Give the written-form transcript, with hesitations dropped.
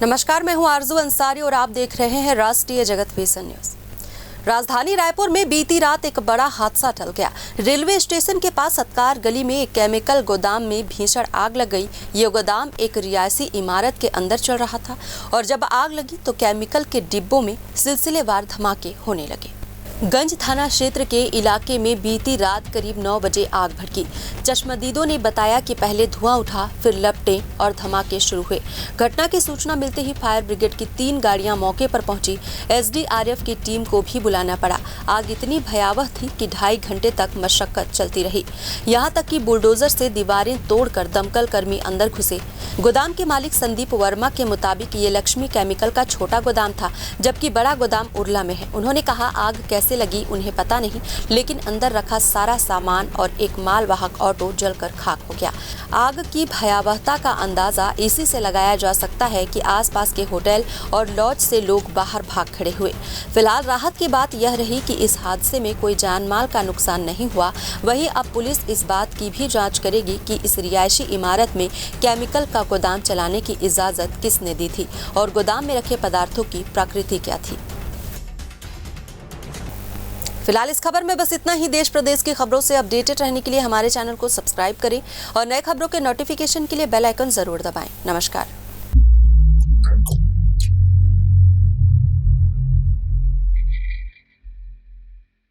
नमस्कार, मैं हूं आरजू अंसारी और आप देख रहे हैं राष्ट्रीय जगत विजन न्यूज। राजधानी रायपुर में बीती रात एक बड़ा हादसा टल गया। रेलवे स्टेशन के पास सत्कार गली में एक केमिकल गोदाम में भीषण आग लग गई। ये गोदाम एक रिहायशी इमारत के अंदर चल रहा था और जब आग लगी तो केमिकल के डिब्बों में सिलसिलेवार धमाके होने लगे। गंज थाना क्षेत्र के इलाके में बीती रात करीब 9 बजे आग भड़की। चश्मदीदों ने बताया कि पहले धुआं उठा, फिर लपटें और धमाके शुरू हुए। घटना की सूचना मिलते ही फायर ब्रिगेड की 3 गाड़ियां मौके पर पहुंची। एसडीआरएफ की टीम को भी बुलाना पड़ा। आग इतनी भयावह थी कि 2.5 घंटे तक मशक्कत चलती रही। यहां तक कि बुलडोजर से दीवारें तोड़कर दमकल कर्मी अंदर घुसे। गोदाम के मालिक संदीप वर्मा के मुताबिक ये लक्ष्मी केमिकल का छोटा गोदाम था, जबकि बड़ा गोदाम उरला में है। उन्होंने कहा, आग कैसे लगी उन्हें पता नहीं, लेकिन अंदर रखा सारा सामान और एक मालवाहक ऑटो जलकर खाक हो गया। आग की भयावहता का अंदाजा इसी से लगाया जा सकता है कि आसपास के होटल और लॉज से लोग बाहर भाग खड़े हुए। फिलहाल राहत की बात यह रही कि इस हादसे में कोई जान माल का नुकसान नहीं हुआ। वहीं अब पुलिस इस बात की भी जांच करेगी कि इस रिहायशी इमारत में केमिकल का गोदाम चलाने की इजाजत किसने दी थी और गोदाम में रखे पदार्थों की प्रकृति क्या थी। फिलहाल इस खबर में बस इतना ही। देश प्रदेश की खबरों से अपडेटेड रहने के लिए हमारे चैनल को सब्सक्राइब करें और नए खबरों के नोटिफिकेशन के लिए बेल आइकन जरूर दबाएं। नमस्कार।